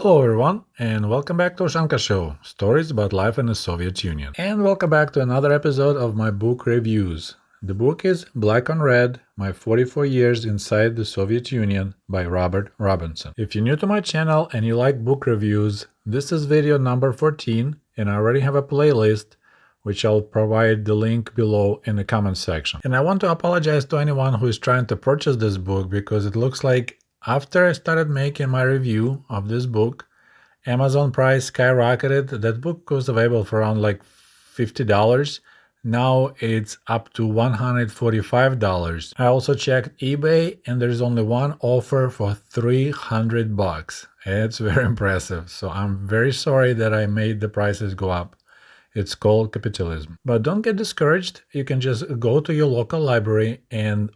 Hello everyone, and welcome back to Ushanka Show, stories about life in the Soviet Union. And welcome back to another episode of my book reviews. The book is Black on Red, My 44 Years Inside the Soviet Union by Robert Robinson. If you're new to my channel and you like book reviews, this is video number 14, and I already have a playlist which I'll provide the link below in the comment section. And I want to apologize to anyone who is trying to purchase this book because it looks like after I started making my review of this book, Amazon price skyrocketed. That book was available for around like $50. Now it's up to $145. I also checked eBay and there's only one offer for $300. It's very impressive. So I'm very sorry that I made the prices go up. It's called capitalism. But don't get discouraged. You can just go to your local library, and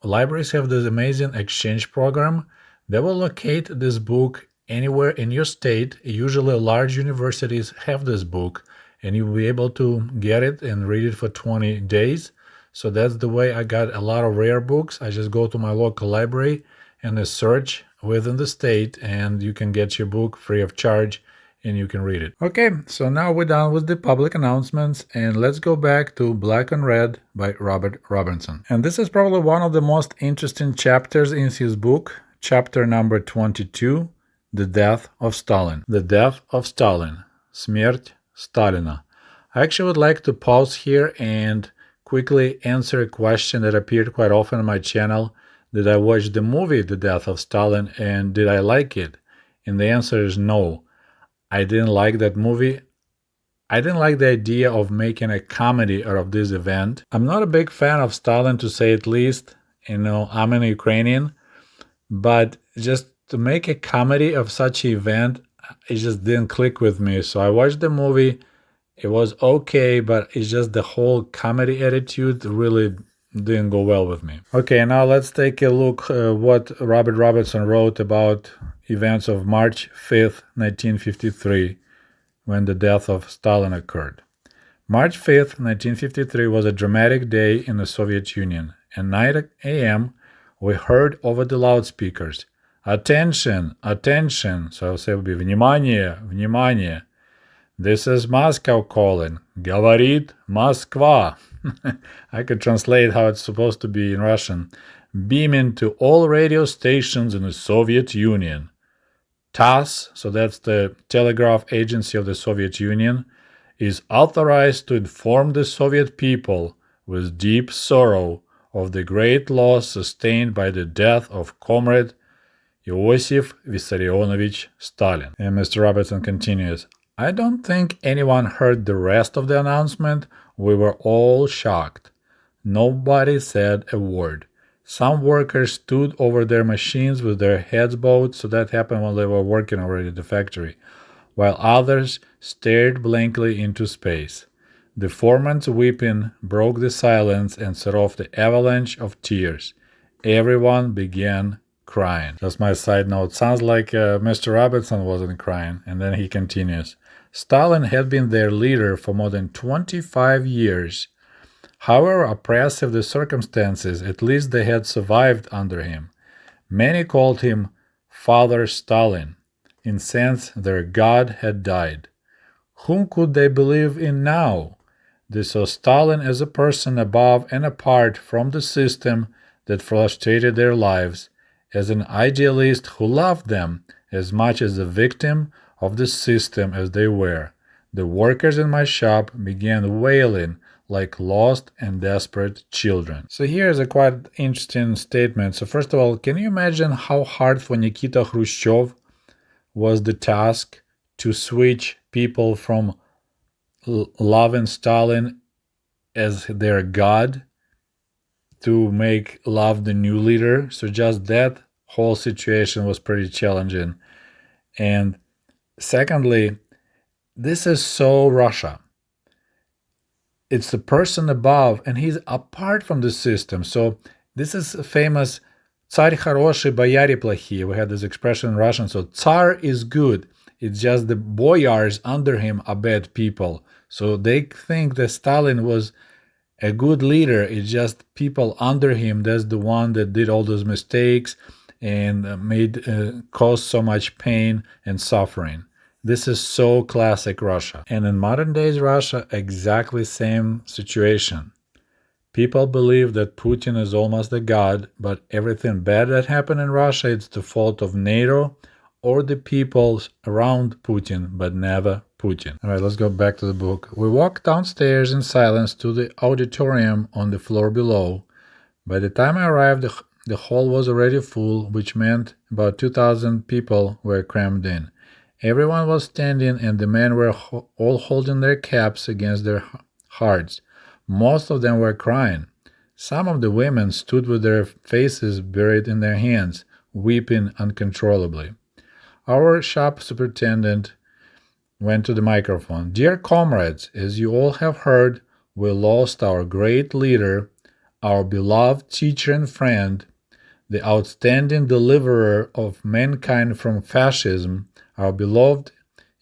libraries have this amazing exchange program. They will locate this book anywhere in your state. Usually large universities have this book, and you'll be able to get it and read it for 20 days. So that's the way I got a lot of rare books. I just go to my local library and I search within the state, and you can get your book free of charge and you can read it. Okay, so now we're done with the public announcements, and let's go back to Black on Red by Robert Robinson. And this is probably one of the most interesting chapters in his book, chapter number 22, The Death of Stalin. The Death of Stalin. Смерть Сталина. I actually would like to pause here and quickly answer a question that appeared quite often on my channel. Did I watch the movie The Death of Stalin, and did I like it? And the answer is no. I didn't like that movie. I didn't like the idea of making a comedy out of this event. I'm not a big fan of Stalin, to say it least. I'm an Ukrainian, but just to make a comedy of such an event, it just didn't click with me. So I watched the movie. It was okay, but it's just the whole comedy attitude really didn't go well with me. Okay, now let's take a look what Robert Robinson wrote about events of March 5th, 1953, when the death of Stalin occurred. March 5th, 1953 was a dramatic day in the Soviet Union. At 9 a.m., we heard over the loudspeakers, "Attention, attention!" So I'll say it would be "Внимание, внимание!" This is Moscow calling. Говорит Москва. I could translate how it's supposed to be in Russian. Beaming to all radio stations in the Soviet Union. TASS, so that's the telegraph agency of the Soviet Union, is authorized to inform the Soviet people with deep sorrow of the great loss sustained by the death of Comrade Iosif Vissarionovich Stalin. And Mr. Robertson continues, I don't think anyone heard the rest of the announcement. We were all shocked. Nobody said a word. Some workers stood over their machines with their heads bowed, so that happened when they were working already at the factory, while others stared blankly into space. The foreman's weeping broke the silence and set off the avalanche of tears. Everyone began crying. Just my side note, sounds like Mr. Robertson wasn't crying. And then he continues. Stalin had been their leader for more than 25 years. However oppressive the circumstances, at least they had survived under him. Many called him Father Stalin. In sense, their God had died. Whom could they believe in now? They saw Stalin as a person above and apart from the system that frustrated their lives, as an idealist who loved them as much as a victim of the system as they were. The workers in my shop began wailing like lost and desperate children. So here's a quite interesting statement. So first of all, can you imagine how hard for Nikita Khrushchev was the task to switch people from loving Stalin as their god to make love the new leader? So just that whole situation was pretty challenging. And secondly, this is so Russia. It's the person above, and he's apart from the system. So this is famous "Царь хороший, бояре плохие." We had this expression in Russian. So Tsar is good. It's just the boyars under him are bad people. So they think that Stalin was a good leader. It's just people under him. That's the one that did all those mistakes and caused so much pain and suffering. This is so classic Russia. And in modern days Russia, exactly same situation. People believe that Putin is almost a god, but everything bad that happened in Russia, it's the fault of NATO or the people around Putin, but never Putin. All right, let's go back to the book. We walked downstairs in silence to the auditorium on the floor below. By the time I arrived, the hall was already full, which meant about 2,000 people were crammed in. Everyone was standing, and the men were all holding their caps against their hearts. Most of them were crying. Some of the women stood with their faces buried in their hands, weeping uncontrollably. Our shop superintendent went to the microphone. Dear comrades, as you all have heard, we lost our great leader, our beloved teacher and friend, the outstanding deliverer of mankind from fascism, our beloved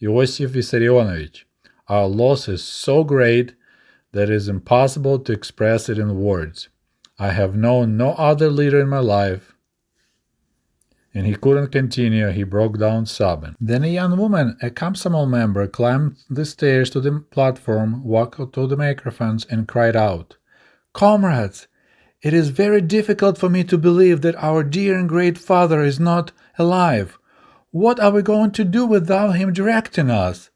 Iosif Vissarionovich. Our loss is so great that it is impossible to express it in words. I have known no other leader in my life. And he couldn't continue, he broke down sobbing. Then a young woman, a Komsomol member, climbed the stairs to the platform, walked to the microphones, and cried out, Comrades, it is very difficult for me to believe that our dear and great father is not alive. What are we going to do without him directing us?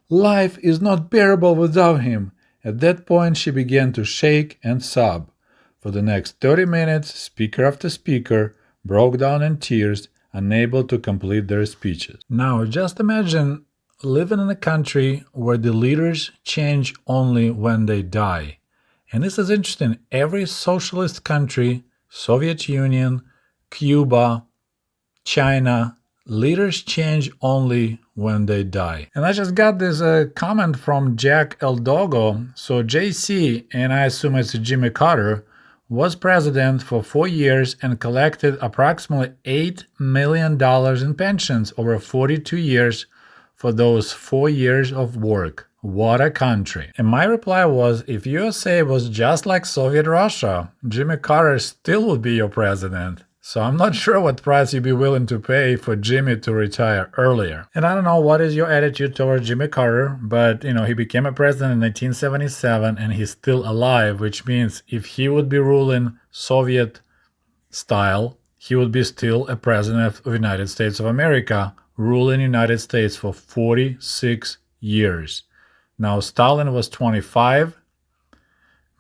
Life is not bearable without him. At that point, she began to shake and sob. For the next 30 minutes, speaker after speaker broke down in tears, unable to complete their speeches. Now, just imagine living in a country where the leaders change only when they die. And this is interesting. Every socialist country, Soviet Union, Cuba, China, leaders change only when they die. And I just got this comment from Jack Eldogo. So JC, and I assume it's Jimmy Carter, was president for 4 years and collected approximately $8 million in pensions over 42 years for those 4 years of work. What a country. And my reply was, if USA was just like Soviet Russia, Jimmy Carter still would be your president. So I'm not sure what price you'd be willing to pay for Jimmy to retire earlier. And I don't know what is your attitude towards Jimmy Carter, but he became a president in 1977 and he's still alive, which means if he would be ruling Soviet style, he would be still a president of the United States of America, ruling the United States for 46 years. Now, Stalin was 25,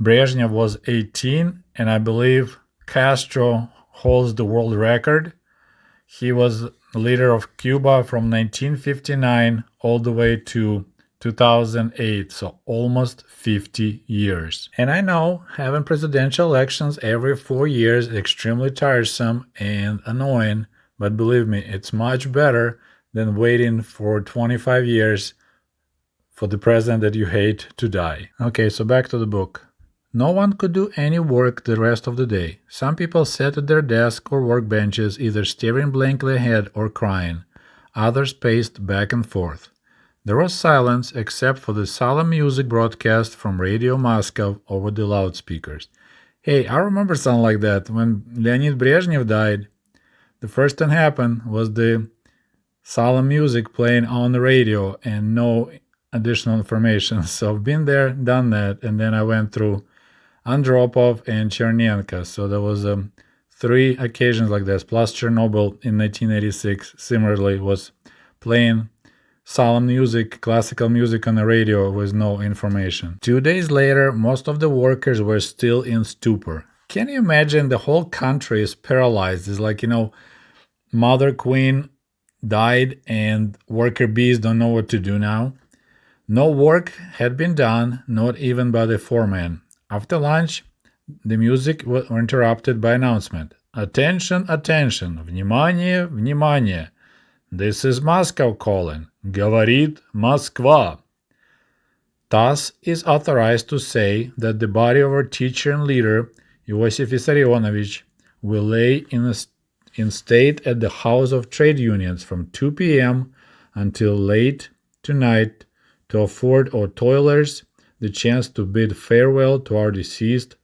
Brezhnev was 18, and I believe Castro holds the world record. He was leader of Cuba from 1959 all the way to 2008, so almost 50 years. And I know having presidential elections every 4 years is extremely tiresome and annoying, but believe me, it's much better than waiting for 25 years for the president that you hate to die. Okay, so back to the book. No one could do any work the rest of the day. Some people sat at their desks or workbenches, either staring blankly ahead or crying. Others paced back and forth. There was silence except for the solemn music broadcast from Radio Moscow over the loudspeakers. Hey, I remember something like that. When Leonid Brezhnev died, the first thing happened was the solemn music playing on the radio and no additional information. So I've been there, done that, and then I went through Andropov and Chernenko. So there was 3 occasions like this, plus Chernobyl in 1986 similarly was playing solemn music, classical music on the radio with no information. 2 days later, most of the workers were still in stupor. Can you imagine the whole country is paralyzed? It's like, Mother Queen died and worker bees don't know what to do now. No work had been done, not even by the foreman. After lunch, the music was interrupted by announcement. Attention, attention, внимание, внимание. This is Moscow calling. Говорит Москва. TASS is authorized to say that the body of our teacher and leader, Iosif Vissarionovich, will lay in state at the House of Trade Unions from 2 p.m. until late tonight to afford our toilers the chance to bid farewell to our deceased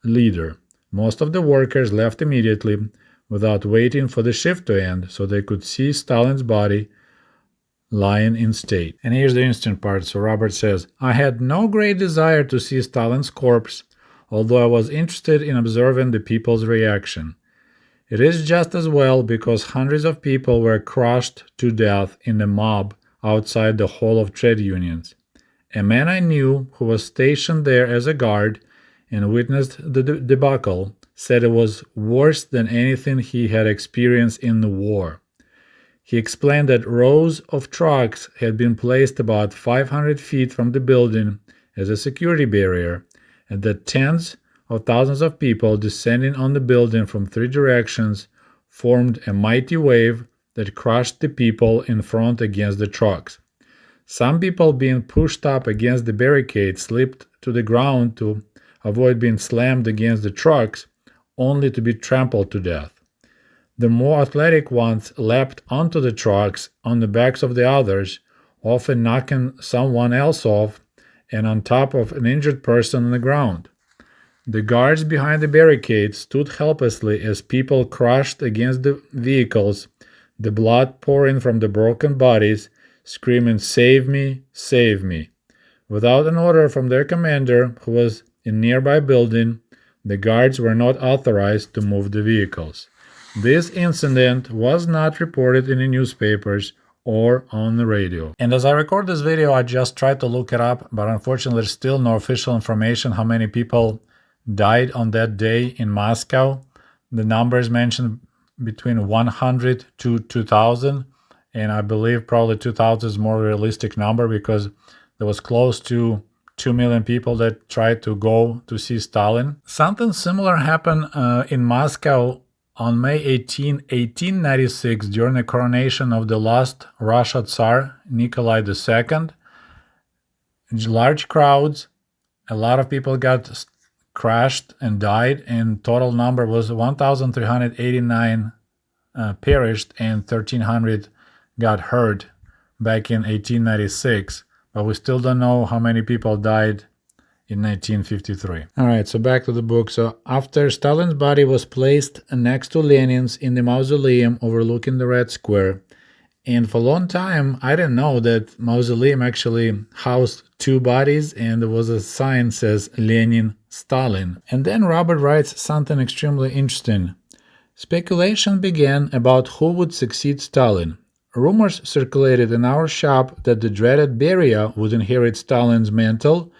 leader. Most of the workers left immediately, without waiting for the shift to end so they could see Stalin's body lying in state. And here's the interesting part. So Robert says, I had no great desire to see Stalin's corpse, although I was interested in observing the people's reaction. It is just as well because hundreds of people were crushed to death in the mob outside the Hall of Trade Unions. A man I knew who was stationed there as a guard and witnessed the debacle said it was worse than anything he had experienced in the war. He explained that rows of trucks had been placed about 500 feet from the building as a security barrier, and that tens of thousands of people descending on the building from three directions formed a mighty wave that crushed the people in front against the trucks. Some people being pushed up against the barricade slipped to the ground to avoid being slammed against the trucks, only to be trampled to death. The more athletic ones leapt onto the trucks on the backs of the others, often knocking someone else off and on top of an injured person on the ground. The guards behind the barricade stood helplessly as people crushed against the vehicles, the blood pouring from the broken bodies, screaming, "Save me, save me." Without an order from their commander, who was in a nearby building, the guards were not authorized to move the vehicles. This incident was not reported in the newspapers or on the radio. And as I record this video, I just tried to look it up, but unfortunately there's still no official information how many people died on that day in Moscow. The numbers mentioned between 100 to 2,000, and I believe probably 2,000 is more realistic number because there was close to 2 million people that tried to go to see Stalin. Something similar happened in Moscow on May 18, 1896, during the coronation of the last Russian Tsar, Nikolai II. Large crowds, a lot of people got crashed and died, and total number was 1,389 perished and 1,300 got hurt back in 1896. But we still don't know how many people died in 1953. All right, so back to the book. So after Stalin's body was placed next to Lenin's in the mausoleum overlooking the Red Square, and for a long time I didn't know that mausoleum actually housed two bodies, and there was a sign says Lenin, Stalin. And then Robert writes something extremely interesting. Speculation began about who would succeed Stalin. Rumors circulated in our shop that the dreaded Beria would inherit Stalin's mantle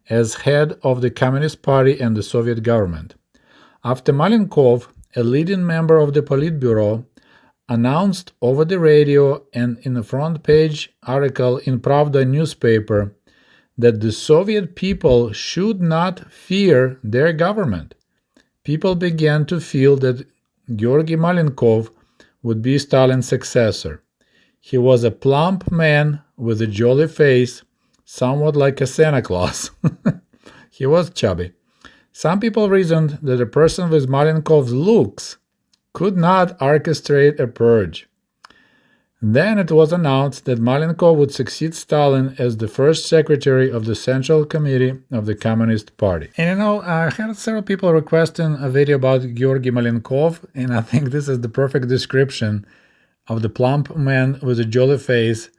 as head of the Communist Party and the Soviet government. After Malenkov, a leading member of the Politburo, announced over the radio and in a front-page article in Pravda newspaper that the Soviet people should not fear their government, people began to feel that Georgy Malenkov would be Stalin's successor. He was a plump man with a jolly face, somewhat like a Santa Claus. He was chubby. Some people reasoned that a person with Malenkov's looks could not orchestrate a purge. Then it was announced that Malenkov would succeed Stalin as the first secretary of the Central Committee of the Communist Party. And I had several people requesting a video about Georgy Malenkov, and I think this is the perfect description of the plump man with a jolly face,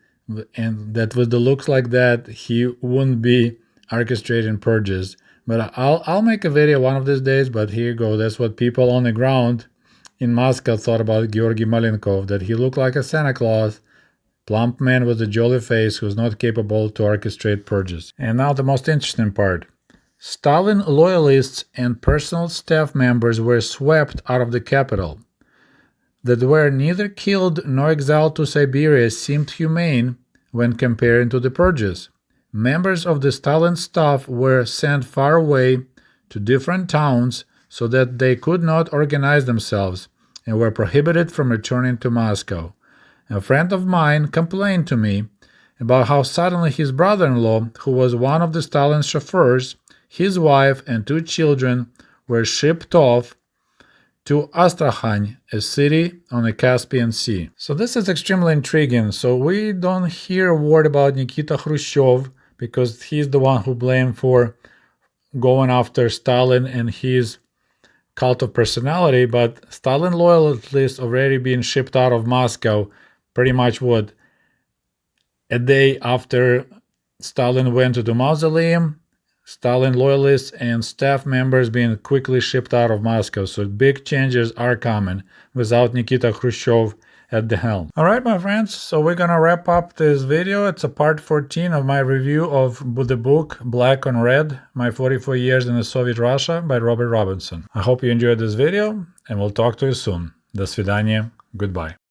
and that with the looks like that, he wouldn't be orchestrating purges. But I'll make a video one of these days, but here you go. That's what people on the ground in Moscow thought about Georgy Malenkov, that he looked like a Santa Claus, plump man with a jolly face who's not capable to orchestrate purges. And now the most interesting part. Stalin loyalists and personal staff members were swept out of the capital. That were neither killed nor exiled to Siberia seemed humane when comparing to the purges. Members of the Stalin staff were sent far away to different towns so that they could not organize themselves and were prohibited from returning to Moscow. A friend of mine complained to me about how suddenly his brother-in-law, who was one of the Stalin's chauffeurs, his wife and two children were shipped off to Astrakhan, a city on the Caspian Sea. So this is extremely intriguing. So we don't hear a word about Nikita Khrushchev because he's the one who blamed for going after Stalin and his cult of personality, but Stalin loyalists already been shipped out of Moscow pretty much a day after Stalin went to the mausoleum. Stalin loyalists and staff members being quickly shipped out of Moscow, so big changes are coming without Nikita Khrushchev at the helm. Alright my friends, so we're gonna wrap up this video. It's a part 14 of my review of the book Black on Red, My 44 Years in the Soviet Russia by Robert Robinson. I hope you enjoyed this video and we'll talk to you soon. До свидания, goodbye.